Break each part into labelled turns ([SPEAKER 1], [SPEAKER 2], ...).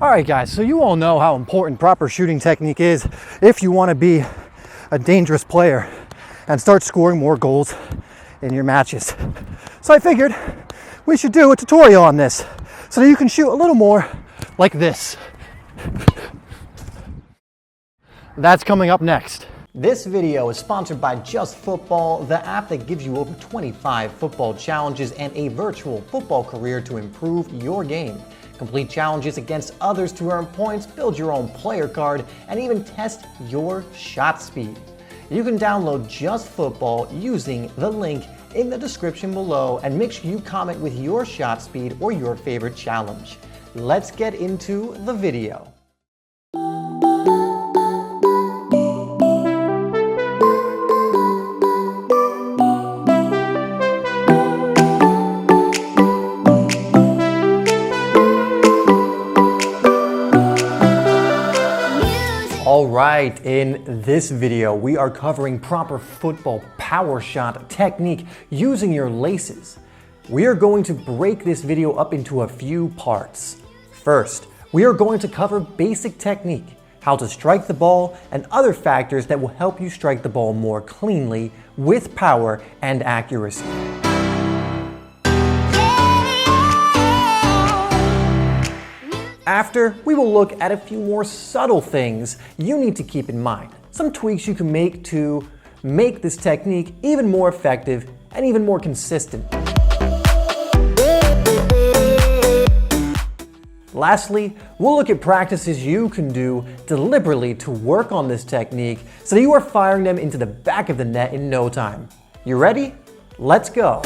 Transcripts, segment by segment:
[SPEAKER 1] All right, guys, so you all know how important proper shooting technique is if you want to be a dangerous player and start scoring more goals in your matches. So I figured we should do a tutorial on this so that you can shoot a little more like this. That's coming up next. This video is sponsored by Just Football, the app that gives you over 25 football challenges and a virtual football career to improve your game. Complete challenges against others to earn points, build your own player card, and even test your shot speed. You can download Just Football using the link in the description below, and make sure you comment with your shot speed or your favorite challenge. Let's get into the video. Alright, in this video we are covering proper football power shot technique using your laces. We are going to break this video up into a few parts. First, we are going to cover basic technique, how to strike the ball, and other factors that will help you strike the ball more cleanly with power and accuracy. After, we will look at a few more subtle things you need to keep in mind. Some tweaks you can make to make this technique even more effective and even more consistent. Lastly, we'll look at practices you can do deliberately to work on this technique so that you are firing them into the back of the net in no time. You ready? Let's go!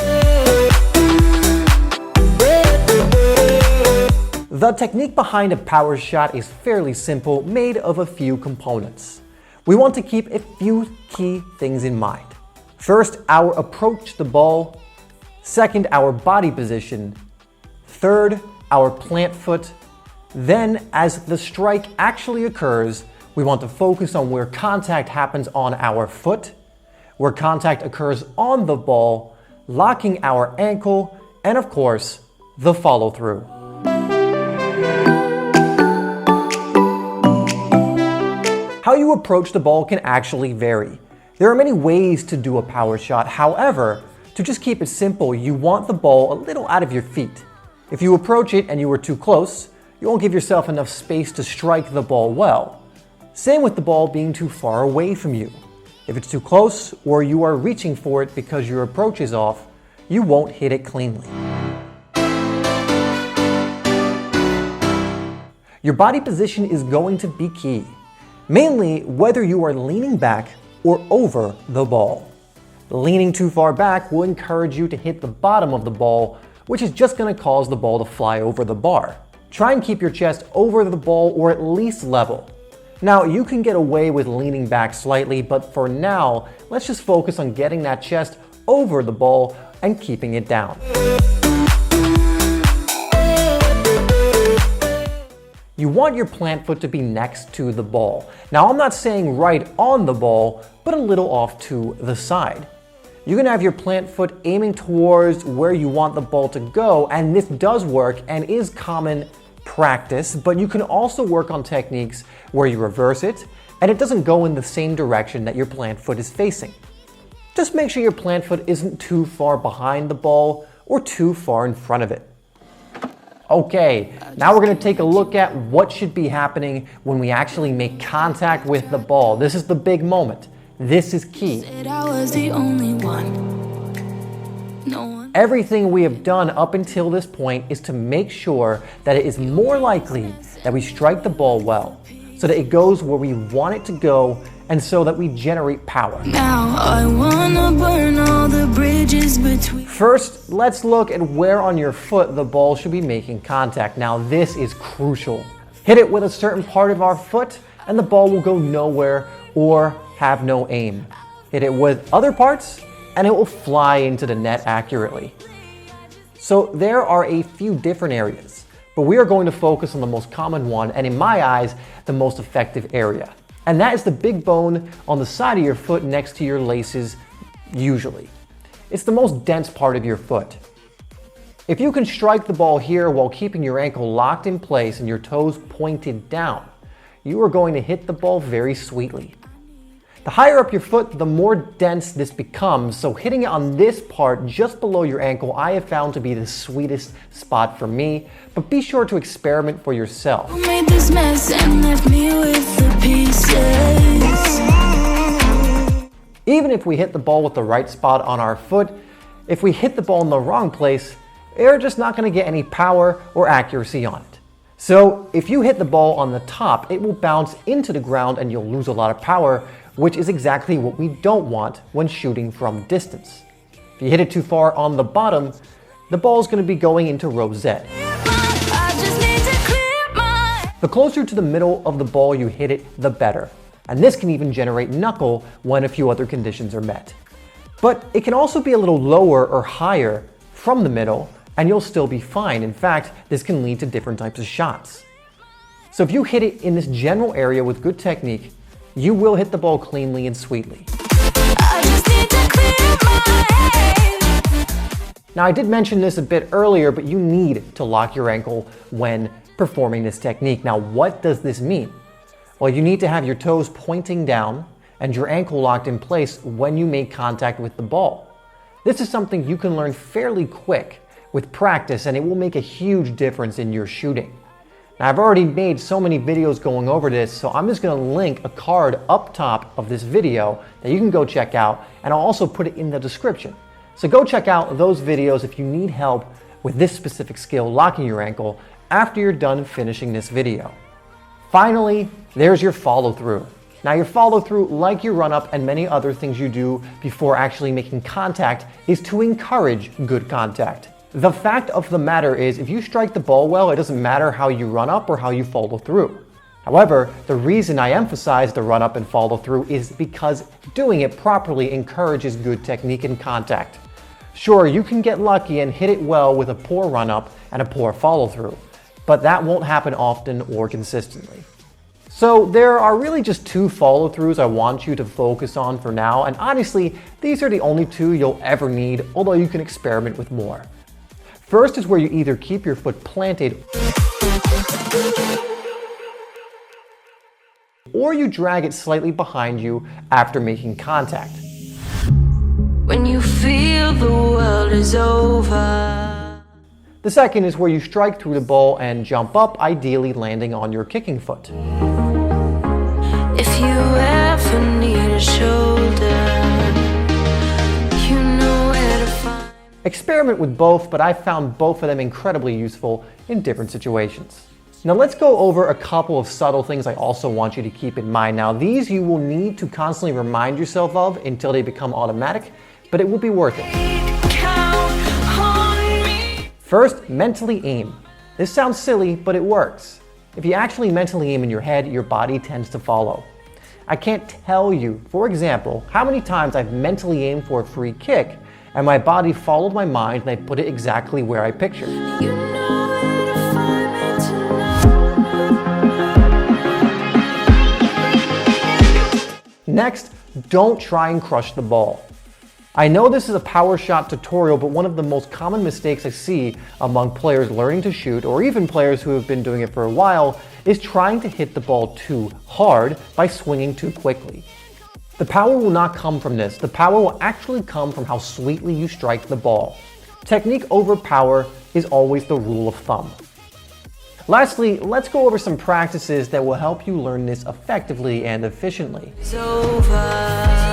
[SPEAKER 1] The technique behind a power shot is fairly simple, made of a few components. We want to keep a few key things in mind. First, our approach to the ball. Second, our body position. Third, our plant foot. Then, as the strike actually occurs, we want to focus on where contact happens on our foot, where contact occurs on the ball, locking our ankle, and of course, the follow-through. How you approach the ball can actually vary. There are many ways to do a power shot. However, to just keep it simple, you want the ball a little out of your feet. If you approach it and you are too close, you won't give yourself enough space to strike the ball well. Same with the ball being too far away from you. If it's too close or you are reaching for it because your approach is off, you won't hit it cleanly. Your body position is going to be key. Mainly whether you are leaning back or over the ball. Leaning too far back will encourage you to hit the bottom of the ball, which is just going to cause the ball to fly over the bar. Try and keep your chest over the ball or at least level. Now, you can get away with leaning back slightly, but for now, let's just focus on getting that chest over the ball and keeping it down. You want your plant foot to be next to the ball. Now, I'm not saying right on the ball, but a little off to the side. You can have your plant foot aiming towards where you want the ball to go, and this does work and is common practice, but you can also work on techniques where you reverse it and it doesn't go in the same direction that your plant foot is facing. Just make sure your plant foot isn't too far behind the ball or too far in front of it. Okay, now we're going to take a look at what should be happening when we actually make contact with the ball. This is the big moment. This is key. Everything we have done up until this point is to make sure that it is more likely that we strike the ball well, so that it goes where we want it to go, and so that we generate power. Now I wanna burn all the bridges between. First, let's look at where on your foot the ball should be making contact. Now this is crucial. Hit it with a certain part of our foot and the ball will go nowhere or have no aim. Hit it with other parts and it will fly into the net accurately. So there are a few different areas, but we are going to focus on the most common one and in my eyes, the most effective area. And that is the big bone on the side of your foot next to your laces, usually. It's the most dense part of your foot. If you can strike the ball here while keeping your ankle locked in place and your toes pointed down, you are going to hit the ball very sweetly. The higher up your foot, the more dense this becomes, so hitting it on this part just below your ankle I have found to be the sweetest spot for me, but be sure to experiment for yourself.
[SPEAKER 2] You made this mess and left me with the pieces.
[SPEAKER 1] Even if we hit the ball with the right spot on our foot, if we hit the ball in the wrong place, you're just not going to get any power or accuracy on it. So if you hit the ball on the top, it will bounce into the ground and you'll lose a lot of power, which is exactly what we don't want when shooting from distance. If you hit it too far on the bottom, the ball is going to be going into row Z. The closer to the middle of the ball you hit it, the better. And this can even generate knuckle when a few other conditions are met. But it can also be a little lower or higher from the middle, and you'll still be fine. In fact, this can lead to different types of shots. So if you hit it in this general area with good technique, you will hit the ball cleanly and sweetly. Now, I did mention this a bit earlier, but you need to lock your ankle when performing this technique. Now, what does this mean? Well, you need to have your toes pointing down and your ankle locked in place when you make contact with the ball. This is something you can learn fairly quick with practice, and it will make a huge difference in your shooting. Now, I've already made so many videos going over this, so I'm just going to link a card up top of this video that you can go check out, and I'll also put it in the description. So go check out those videos if you need help with this specific skill, locking your ankle, after you're done finishing this video. Finally, there's your follow through. Now, your follow through, like your run up and many other things you do before actually making contact, is to encourage good contact. The fact of the matter is, if you strike the ball well, it doesn't matter how you run up or how you follow through. However, the reason I emphasize the run up and follow through is because doing it properly encourages good technique and contact. Sure, you can get lucky and hit it well with a poor run up and a poor follow through, but that won't happen often or consistently. So there are really just two follow throughs I want you to focus on for now, and honestly, these are the only two you'll ever need, although you can experiment with more. First is where you either keep your foot planted or you drag it slightly behind you after making contact.
[SPEAKER 2] When you feel the world is over.
[SPEAKER 1] The second is where you strike through the ball and jump up, ideally landing on your kicking foot.
[SPEAKER 2] If you ever need a shoulder, you know where to find.
[SPEAKER 1] Experiment with both, but I found both of them incredibly useful in different situations. Now let's go over a couple of subtle things I also want you to keep in mind. Now these you will need to constantly remind yourself of until they become automatic, but it will be worth it. First, mentally aim. This sounds silly, but it works. If you actually mentally aim in your head, your body tends to follow. I can't tell you, for example, how many times I've mentally aimed for a free kick and my body followed my mind and I put it exactly where I pictured.
[SPEAKER 2] You know where to find me tonight.
[SPEAKER 1] Next, don't try and crush the ball. I know this is a power shot tutorial, but one of the most common mistakes I see among players learning to shoot, or even players who have been doing it for a while, is trying to hit the ball too hard by swinging too quickly. The power will not come from this. The power will actually come from how sweetly you strike the ball. Technique over power is always the rule of thumb. Lastly, let's go over some practices that will help you learn this effectively and efficiently.
[SPEAKER 2] It's over.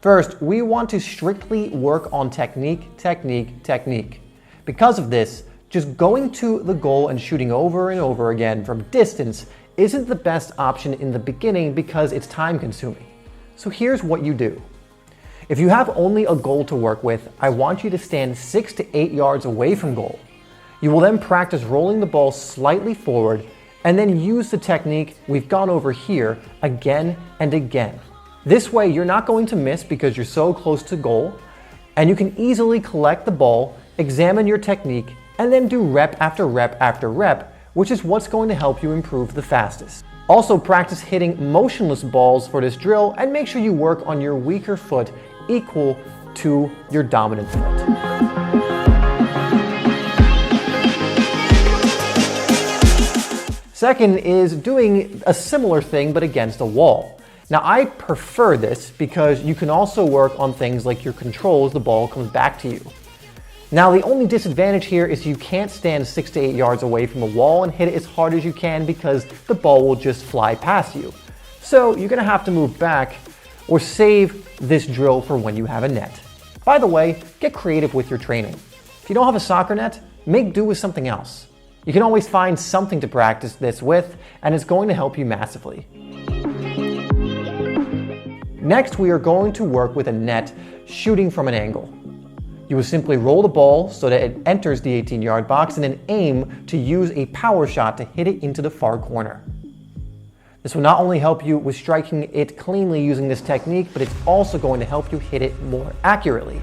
[SPEAKER 1] First, we want to strictly work on technique. Because of this, just going to the goal and shooting over and over again from distance isn't the best option in the beginning because it's time consuming. So here's what you do. If you have only a goal to work with, I want you to stand 6 to 8 yards away from goal. You will then practice rolling the ball slightly forward and then use the technique we've gone over here again and again. This way, you're not going to miss because you're so close to goal, and you can easily collect the ball, examine your technique, and then do rep after rep after rep, which is what's going to help you improve the fastest. Also, practice hitting motionless balls for this drill, and make sure you work on your weaker foot equal to your dominant foot. Second is doing a similar thing but against a wall. Now I prefer this because you can also work on things like your control as the ball comes back to you. Now the only disadvantage here is you can't stand 6 to 8 yards away from the wall and hit it as hard as you can because the ball will just fly past you. So you're gonna have to move back or save this drill for when you have a net. By the way, get creative with your training. If you don't have a soccer net, make do with something else. You can always find something to practice this with, and it's going to help you massively. Next, we are going to work with a net shooting from an angle. You will simply roll the ball so that it enters the 18-yard box and then aim to use a power shot to hit it into the far corner. This will not only help you with striking it cleanly using this technique, but it's also going to help you hit it more accurately.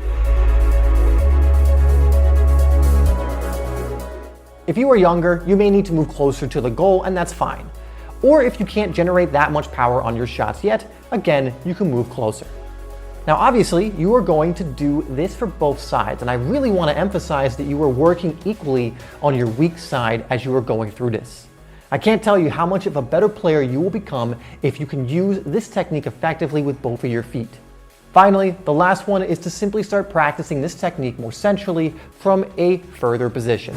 [SPEAKER 1] If you are younger, you may need to move closer to the goal, and that's fine. Or if you can't generate that much power on your shots yet, again, you can move closer. Now obviously, you are going to do this for both sides, and I really want to emphasize that you are working equally on your weak side as you are going through this. I can't tell you how much of a better player you will become if you can use this technique effectively with both of your feet. Finally, the last one is to simply start practicing this technique more centrally from a further position.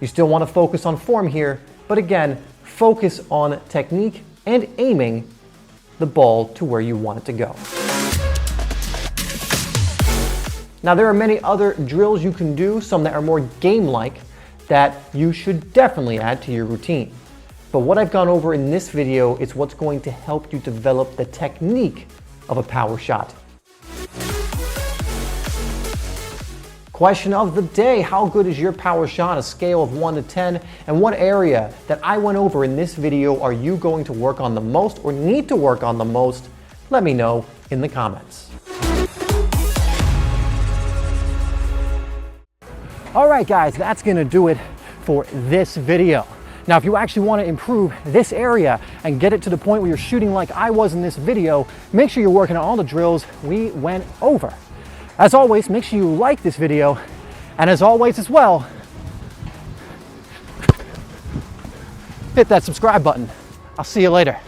[SPEAKER 1] You still want to focus on form here, but again, focus on technique and aiming the ball to where you want it to go. Now there are many other drills you can do, some that are more game-like, that you should definitely add to your routine. But what I've gone over in this video is what's going to help you develop the technique of a power shot. Question of the day: how good is your power shot on a scale of 1 to 10? And what area that I went over in this video are you going to work on the most or need to work on the most? Let me know in the comments. All right guys, that's gonna do it for this video. Now if you actually want to improve this area and get it to the point where you're shooting like I was in this video, make sure you're working on all the drills we went over. As always, make sure you like this video, and as always as well, hit that subscribe button. I'll see you later.